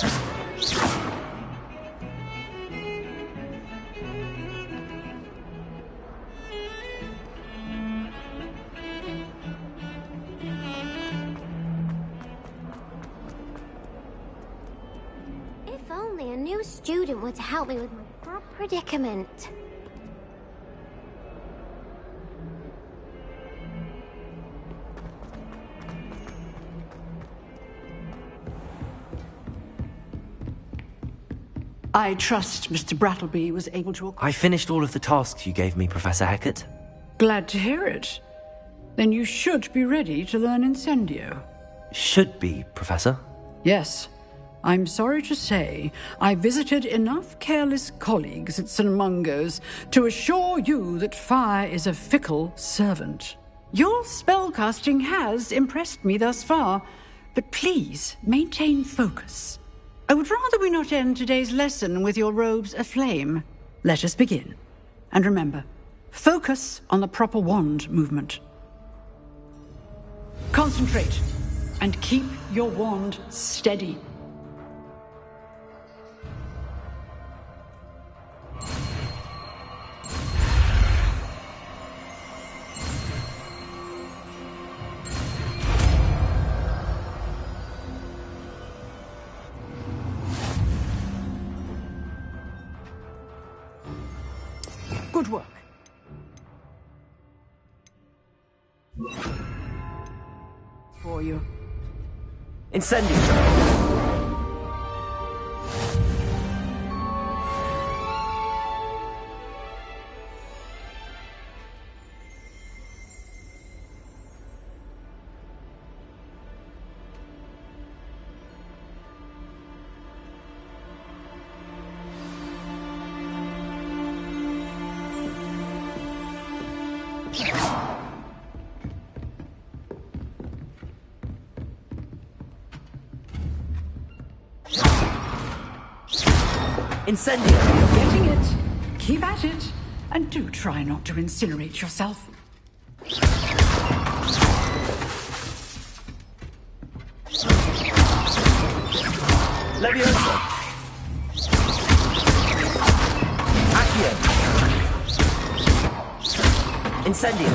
If only a new student were to help me with my sad predicament. I trust Mr. Brattleby was able to... I finished all of the tasks you gave me, Professor Hecat. Glad to hear it. Then you should be ready to learn Incendio. Should be, Professor. Yes. I'm sorry to say, I visited enough careless colleagues at St. Mungo's to assure you that fire is a fickle servant. Your spellcasting has impressed me thus far, but please maintain focus. I would rather we not end today's lesson with your robes aflame. Let us begin. And remember, focus on the proper wand movement. Concentrate, and keep your wand steady. Good work. For you. Incendio! Incendio! You're getting it. Keep at it. And do try not to incinerate yourself. Leviosa! Accio! Incendio!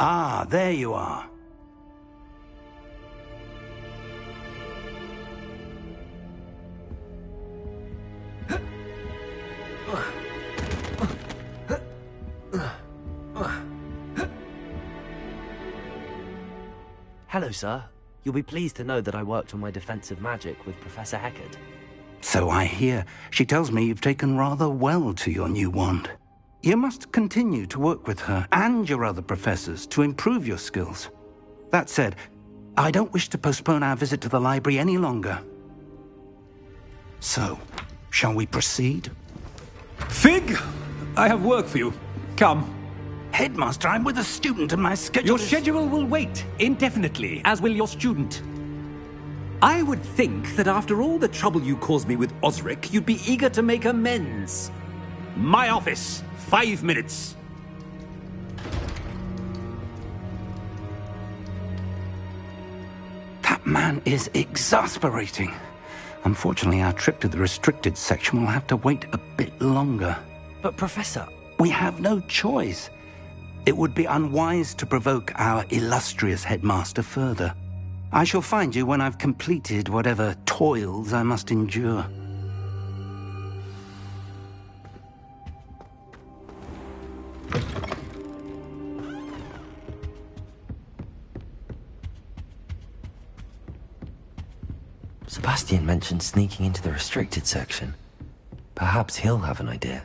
Ah, there you are. Hello, sir. You'll be pleased to know that I worked on my defensive magic with Professor Hecat. So I hear. She tells me you've taken rather well to your new wand. You must continue to work with her and your other professors to improve your skills. That said, I don't wish to postpone our visit to the library any longer. So, shall we proceed? Fig, I have work for you. Come. Headmaster, I'm with a student and my schedule Your schedule will wait indefinitely, as will your student. I would think that after all the trouble you caused me with Osric, you'd be eager to make amends. My office, 5 minutes. That man is exasperating. Unfortunately, our trip to the restricted section will have to wait a bit longer. But, Professor... We have no choice. It would be unwise to provoke our illustrious headmaster further. I shall find you when I've completed whatever toils I must endure. Sebastian mentioned sneaking into the restricted section. Perhaps he'll have an idea.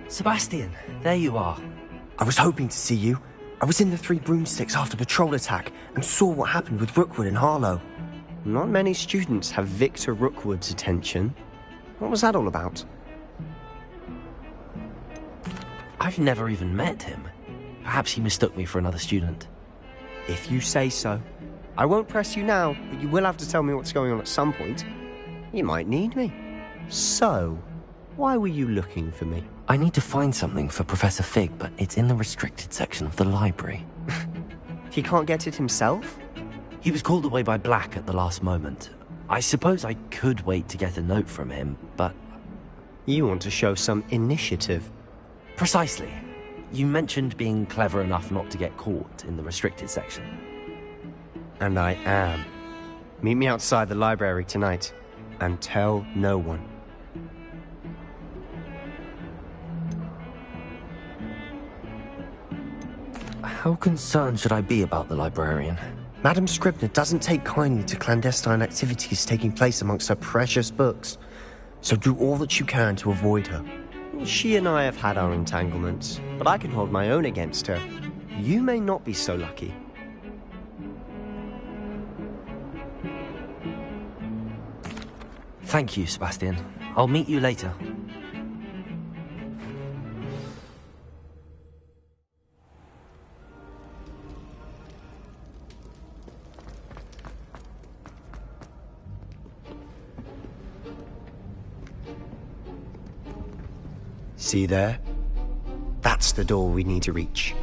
Sebastian, there you are. I was hoping to see you. I was in the Three Broomsticks after patrol attack and saw what happened with Rookwood and Harlow. Not many students have Victor Rookwood's attention. What was that all about? I've never even met him. Perhaps he mistook me for another student. If you say so. I won't press you now, but you will have to tell me what's going on at some point. You might need me. So, why were you looking for me? I need to find something for Professor Fig, but it's in the restricted section of the library. He can't get it himself? He was called away by Black at the last moment. I suppose I could wait to get a note from him, but... You want to show some initiative. Precisely. You mentioned being clever enough not to get caught in the restricted section. And I am. Meet me outside the library tonight, and tell no one. How concerned should I be about the librarian? Madam Scribner doesn't take kindly to clandestine activities taking place amongst her precious books, so do all that you can to avoid her. She and I have had our entanglements, but I can hold my own against her. You may not be so lucky. Thank you, Sebastian. I'll meet you later. See there? That's the door we need to reach.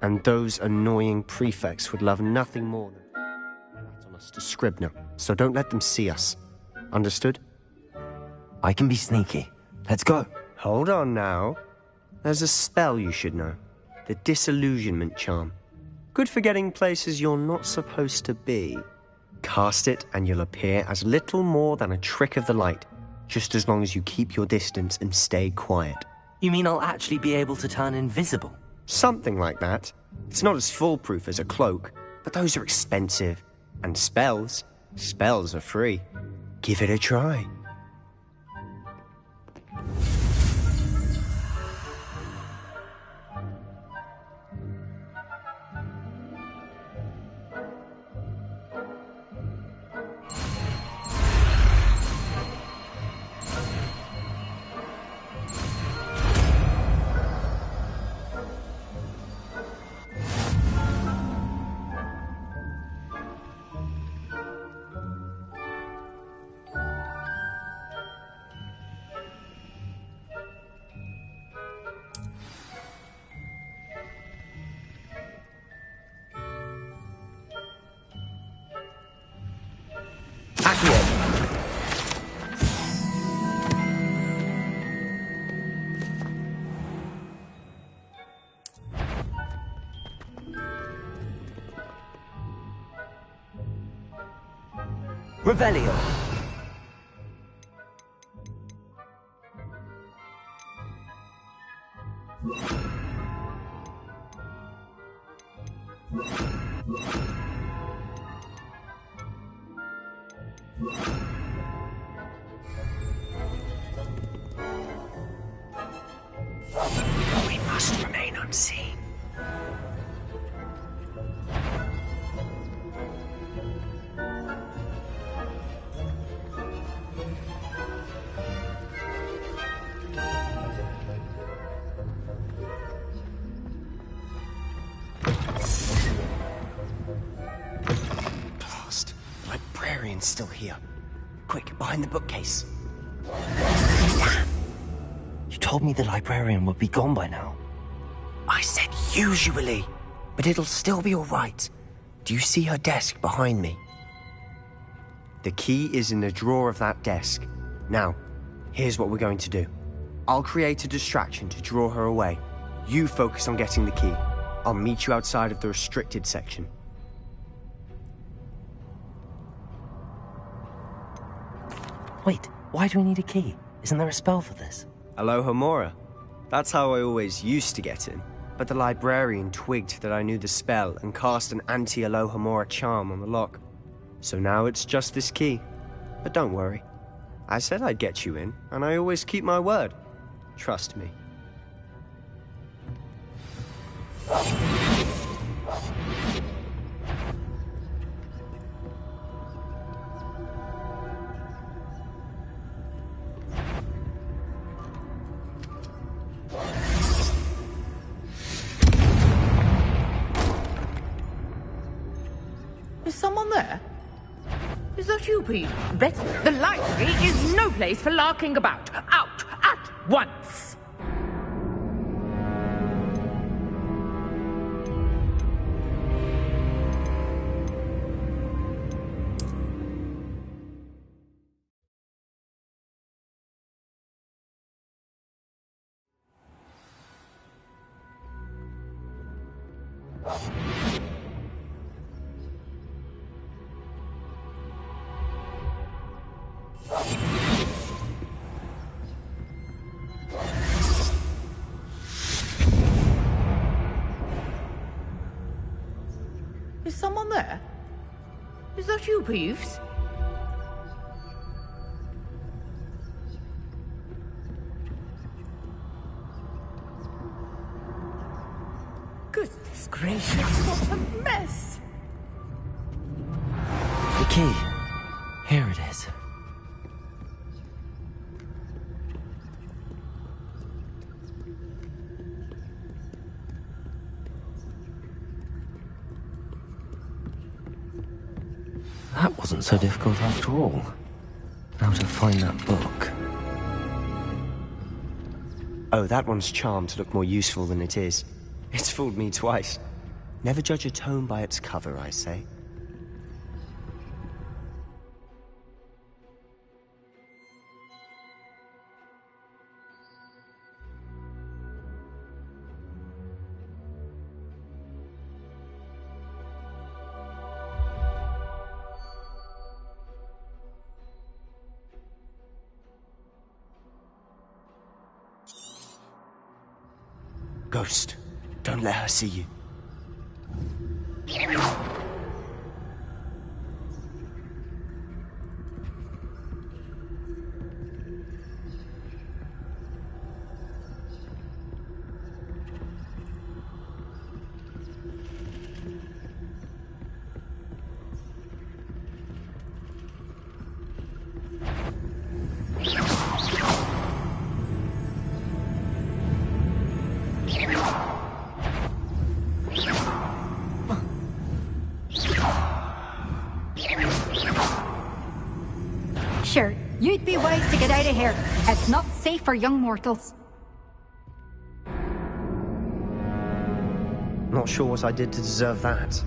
And those annoying prefects would love nothing more than that on us to Scribner, so don't let them see us. Understood? I can be sneaky. Let's go. Hold on now. There's a spell you should know. The Disillusionment Charm. Good for getting places you're not supposed to be. Cast it and you'll appear as little more than a trick of the light, just as long as you keep your distance and stay quiet. You mean I'll actually be able to turn invisible? Something like that. It's not as foolproof as a cloak, but those are expensive. And spells are free. Give it a try. Revelio. We must remain see. Blast. The librarian's still here. Quick, behind the bookcase. You told me the librarian would be gone by now. I said usually, but it'll still be all right. Do you see her desk behind me? The key is in the drawer of that desk. Now, here's what we're going to do. I'll create a distraction to draw her away. You focus on getting the key. I'll meet you outside of the restricted section. Wait, why do we need a key? Isn't there a spell for this? Alohomora. That's how I always used to get in. But the librarian twigged that I knew the spell and cast an anti-Alohomora charm on the lock. So now it's just this key. But don't worry. I said I'd get you in, and I always keep my word. Trust me. Is someone there? Is that you, Pete? Betty, the library is no place for larking about. Out at once! Is someone there? Is that you, Peeves? Goodness gracious, what a mess! The key. Here it is. That wasn't so difficult after all. Now to find that book. Oh, that one's charmed to look more useful than it is. It's fooled me twice. Never judge a tome by its cover, I say. Ghost, don't let her see you. Sure, you'd be wise to get out of here. It's not safe for young mortals. Not sure what I did to deserve that.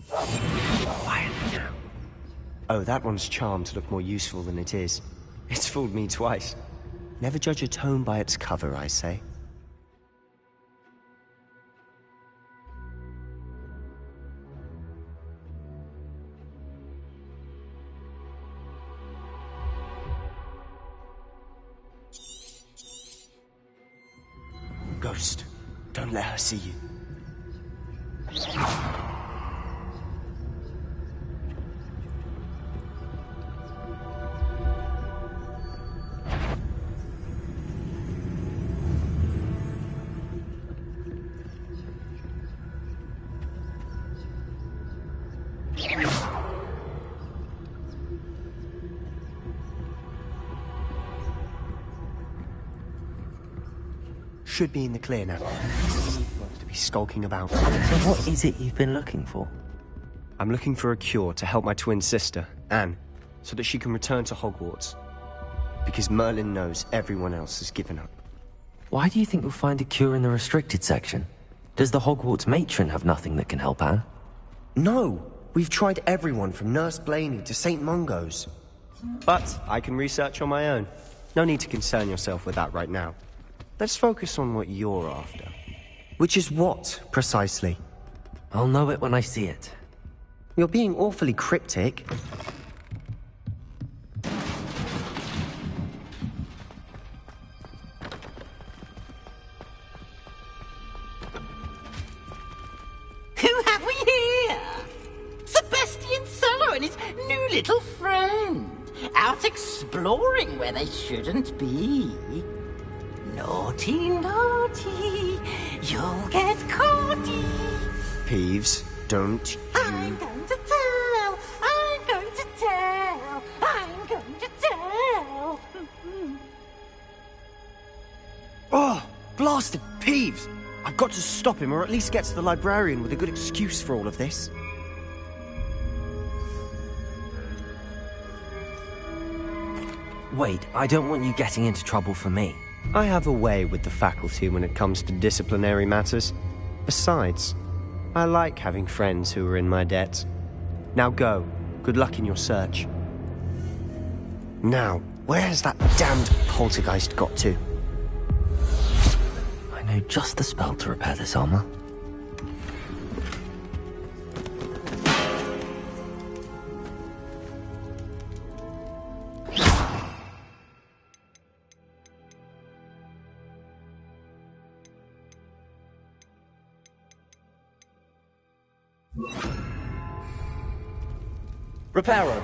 Quietly now. Oh, that one's charmed to look more useful than it is. It's fooled me twice. Never judge a tome by its cover, I say. Ghost, don't let her see you. Should be in the clear now. Not to be skulking about. So what is it you've been looking for? I'm looking for a cure to help my twin sister, Anne, so that she can return to Hogwarts. Because Merlin knows everyone else has given up. Why do you think you'll find a cure in the restricted section? Does the Hogwarts matron have nothing that can help Anne? No! We've tried everyone from Nurse Blaney to St. Mungo's. But I can research on my own. No need to concern yourself with that right now. Let's focus on what you're after. Which is what, precisely? I'll know it when I see it. You're being awfully cryptic. Who have we here? Sebastian Sallow and his new little friend. Out exploring where they shouldn't be. Naughty, naughty, you'll get caughty. Peeves, don't you... I'm going to tell, I'm going to tell, I'm going to tell. Oh, blasted Peeves! I've got to stop him, or at least get to the librarian with a good excuse for all of this. Wait, I don't want you getting into trouble for me. I have a way with the faculty when it comes to disciplinary matters. Besides, I like having friends who are in my debt. Now go. Good luck in your search. Now, where's that damned poltergeist got to? I know just the spell to repair this armor. Reparo.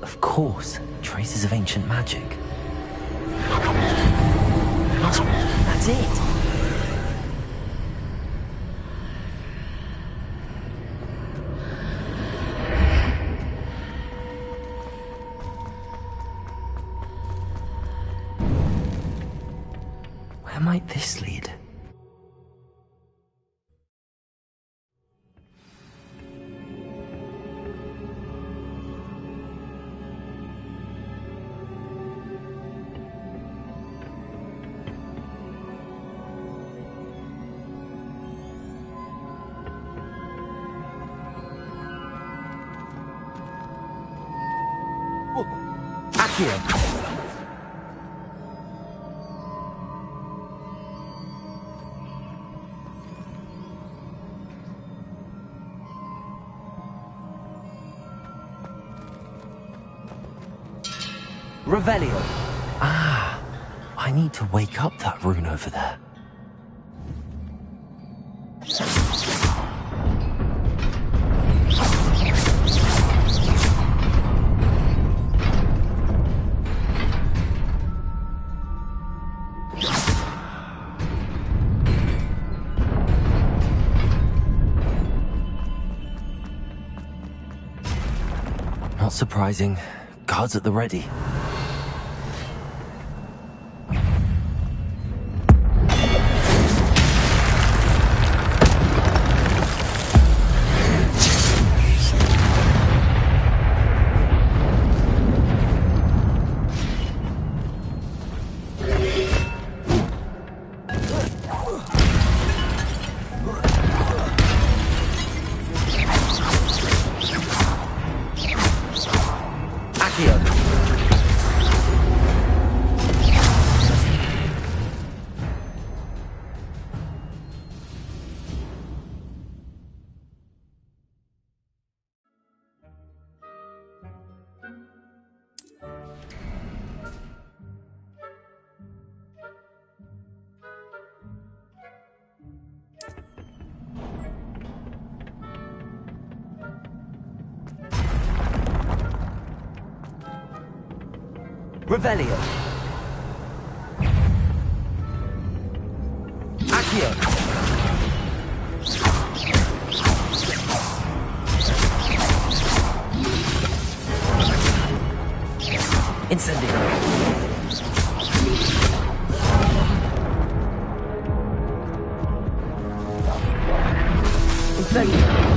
Of course, traces of ancient magic. That's it! Where might this lead? Accio! Revelio. Ah, I need to wake up that rune over there. Not surprising. Guards at the ready. Revelio. Accio. Incendio. Incendio.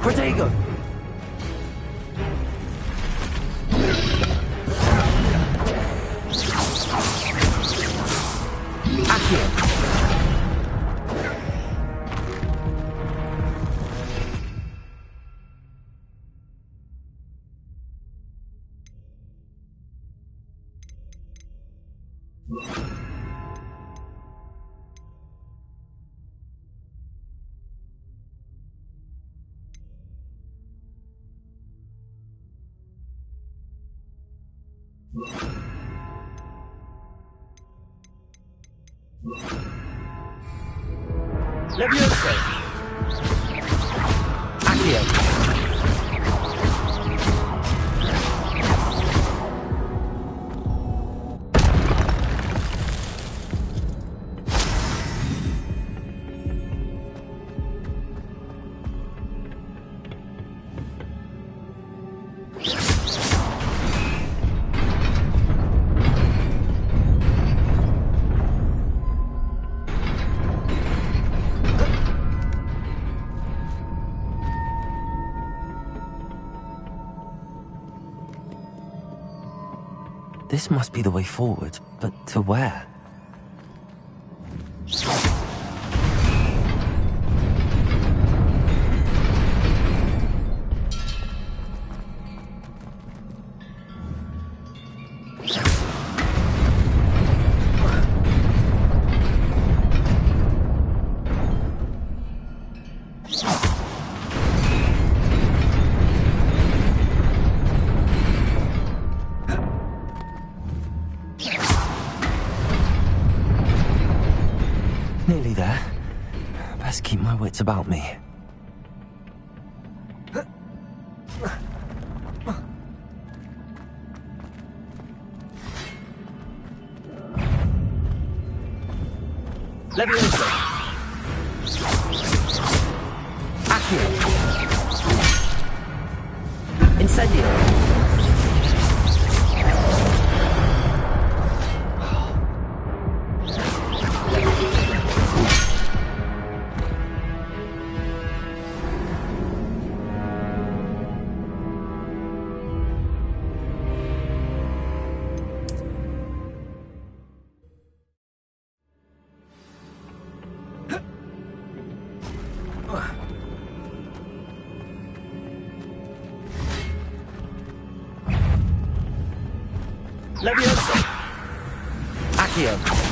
Protego! Accio! Levioso! Accio! This must be the way forward, but to where? Nearly there. Best keep my wits about me. Levioso! Accio! Incendio! Levioso! Accio!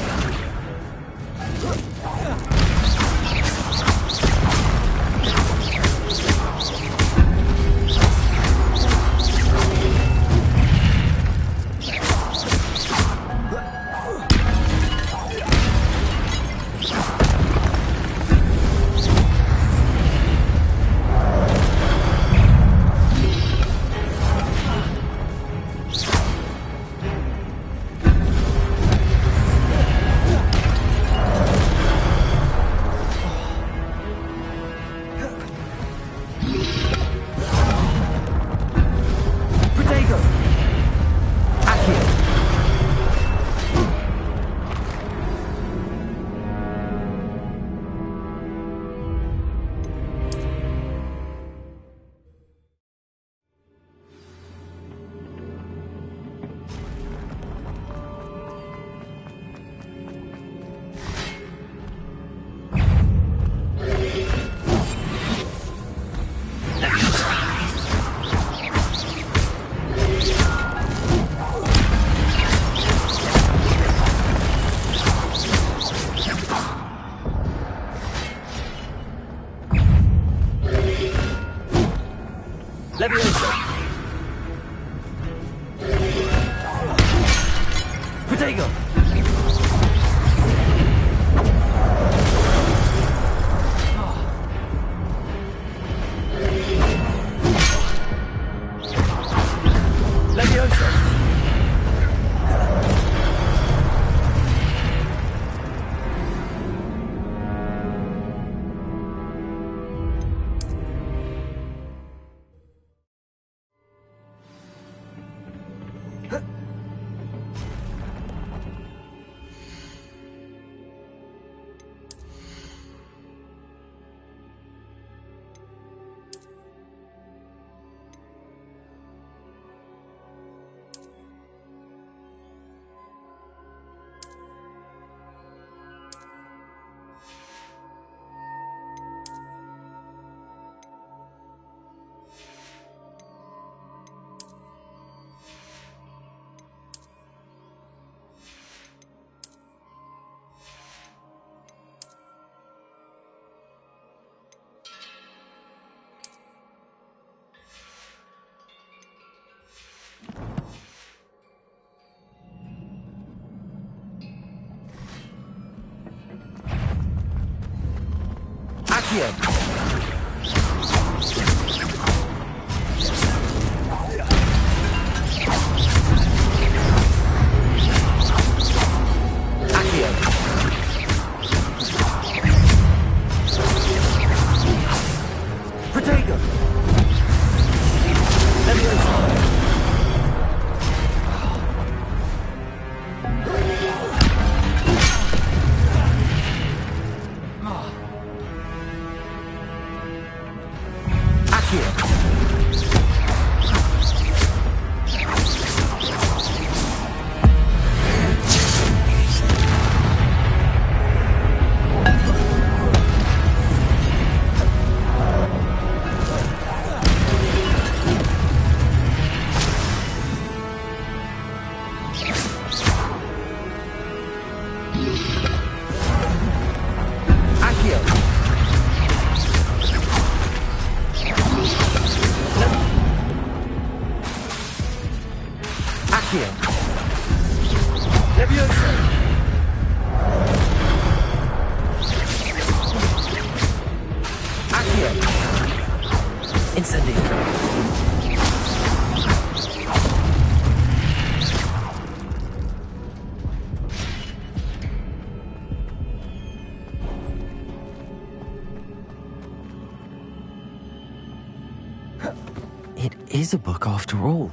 It is a book after all.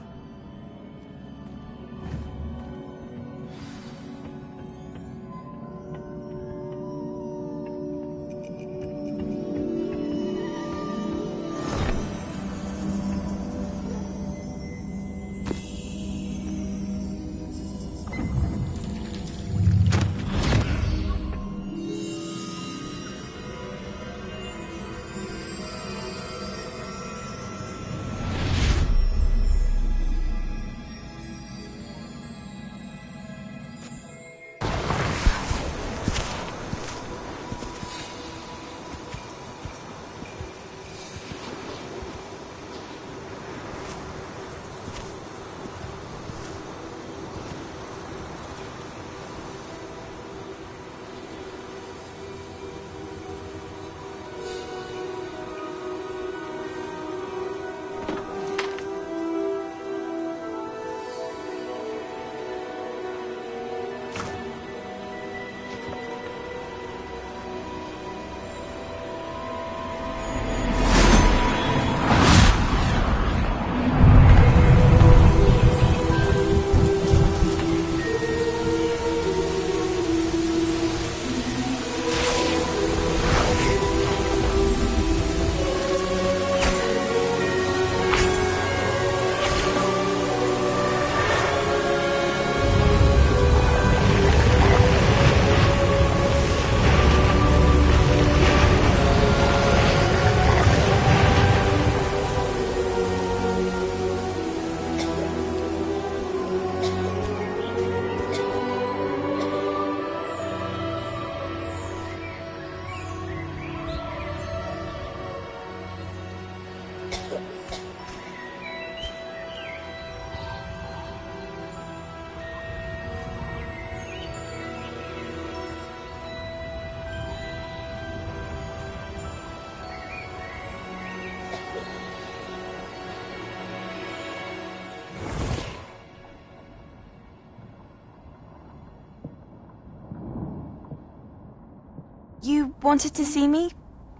You wanted to see me?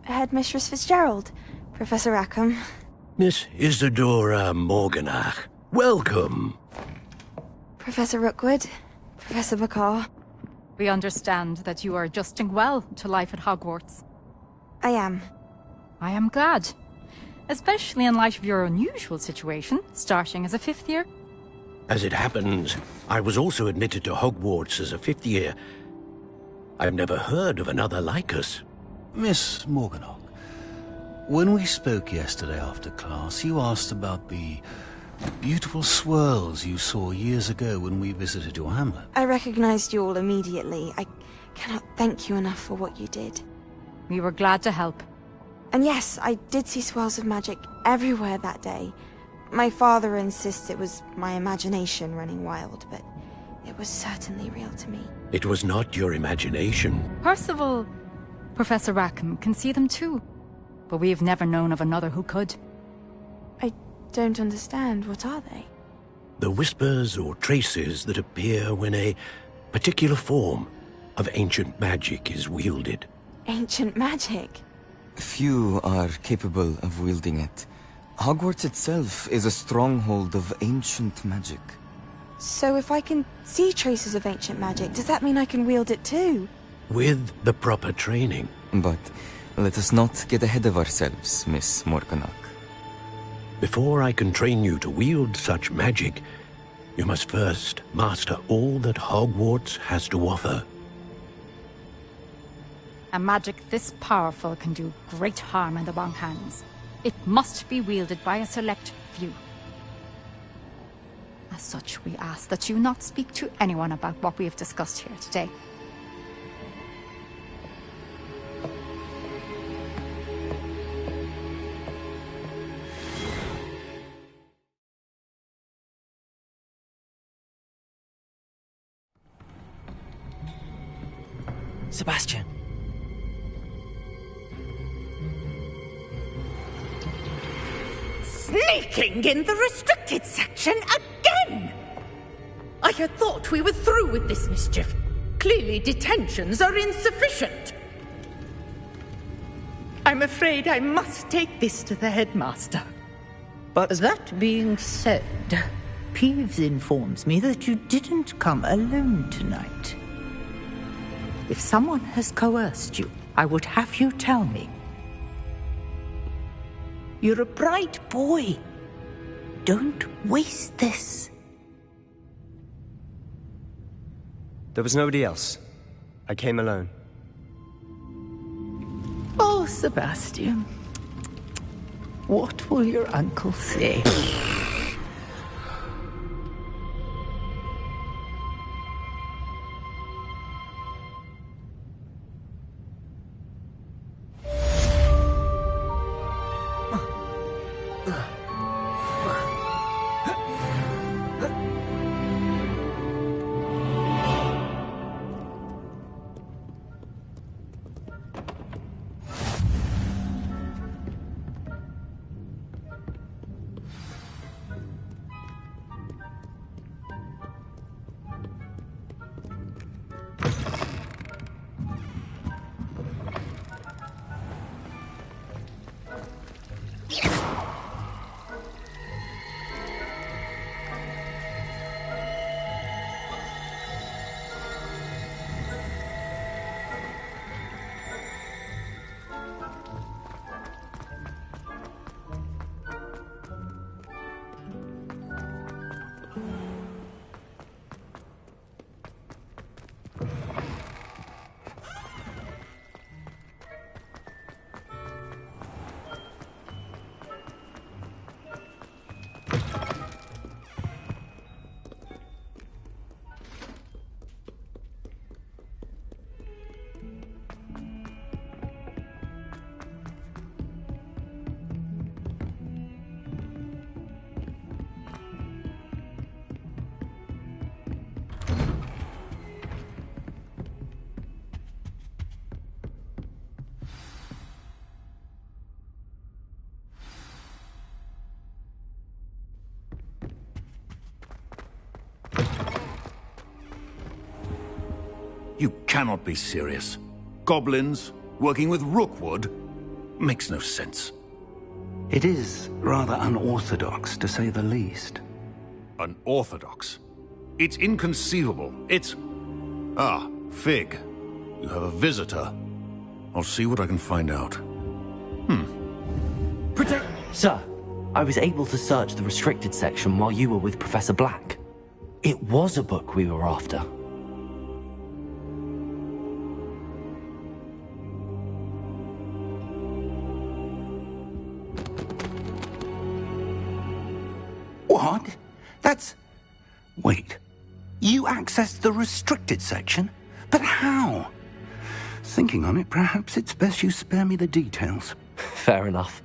Headmistress Fitzgerald, Professor Rackham. Miss Isadora Morganach, welcome. Professor Rookwood, Professor Bakar. We understand that you are adjusting well to life at Hogwarts. I am. I am glad. Especially in light of your unusual situation, starting as a 5th year. As it happens, I was also admitted to Hogwarts as a 5th year. I've never heard of another like us. Miss Morganach, when we spoke yesterday after class, you asked about the beautiful swirls you saw years ago when we visited your hamlet. I recognized you all immediately. I cannot thank you enough for what you did. We were glad to help. And yes, I did see swirls of magic everywhere that day. My father insists it was my imagination running wild, but it was certainly real to me. It was not your imagination. Percival, Professor Rackham can see them too. but we have never known of another who could. I don't understand. What are they? The whispers or traces that appear when a particular form of ancient magic is wielded. Ancient magic? Few are capable of wielding it. Hogwarts itself is a stronghold of ancient magic. So if I can see traces of ancient magic, does that mean I can wield it too? With the proper training. But let us not get ahead of ourselves, Miss Morganach. Before I can train you to wield such magic, you must first master all that Hogwarts has to offer. A magic this powerful can do great harm in the wrong hands. It must be wielded by a select few. As such, we ask that you not speak to anyone about what we have discussed here today. Sebastian. Sneaking in the restricted section again! I had thought we were through with this mischief. Clearly detentions are insufficient. I'm afraid I must take this to the headmaster. But that being said, Peeves informs me that you didn't come alone tonight. If someone has coerced you, I would have you tell me. You're a bright boy. Don't waste this. There was nobody else. I came alone. Oh, Sebastian. What will your uncle say? You cannot be serious. Goblins working with Rookwood? Makes no sense. It is rather unorthodox, to say the least. Unorthodox? It's inconceivable. It's... Ah, Fig. You have a visitor. I'll see what I can find out. Sir, I was able to search the restricted section while you were with Professor Black. It was a book we were after. What? That's... Wait. You accessed the restricted section? But how? Thinking on it, perhaps it's best you spare me the details. Fair enough.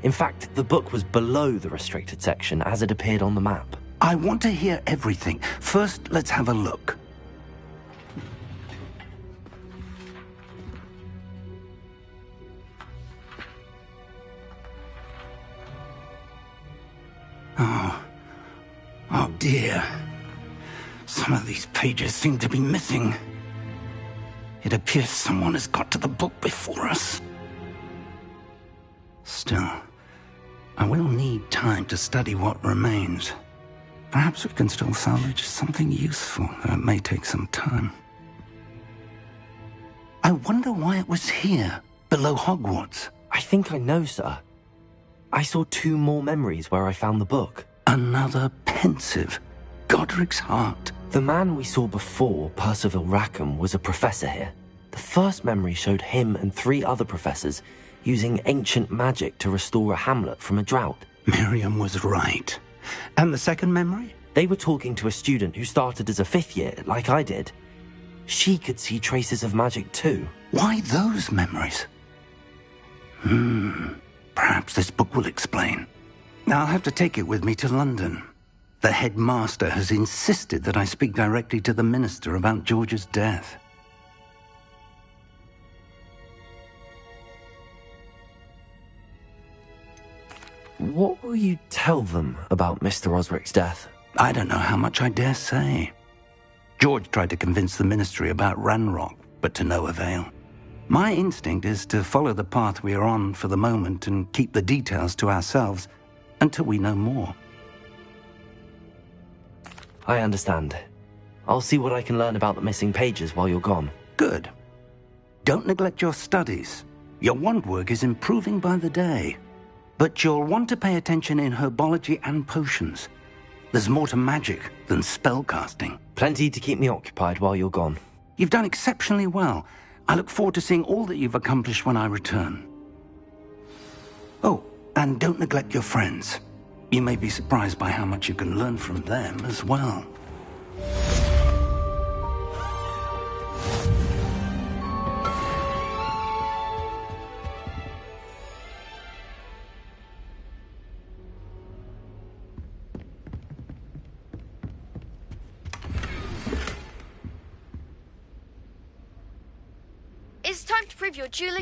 In fact, the book was below the restricted section as it appeared on the map. I want to hear everything. First, let's have a look. dear. Some of these pages seem to be missing. It appears someone has got to the book before us. Still, I will need time to study what remains. Perhaps we can still salvage something useful, though it may take some time. I wonder why it was here, below Hogwarts. I think I know, sir. I saw 2 more memories where I found the book. Another pensive. Godric's heart. The man we saw before, Percival Rackham, was a professor here. The first memory showed him and 3 other professors using ancient magic to restore a hamlet from a drought. Miriam was right. And the second memory? They were talking to a student who started as a 5th year, like I did. She could see traces of magic too. Why those memories? Perhaps this book will explain. I'll have to take it with me to London. The headmaster has insisted that I speak directly to the minister about George's death. What will you tell them about Mr. Osric's death? I don't know how much I dare say. George tried to convince the ministry about Ranrock, but to no avail. My instinct is to follow the path we are on for the moment and keep the details to ourselves until we know more. I understand. I'll see what I can learn about the missing pages while you're gone. Good. Don't neglect your studies. Your wand work is improving by the day. But you'll want to pay attention in herbology and potions. There's more to magic than spellcasting. Plenty to keep me occupied while you're gone. You've done exceptionally well. I look forward to seeing all that you've accomplished when I return. Oh, and don't neglect your friends. You may be surprised by how much you can learn from them as well. It's time to prove your dueling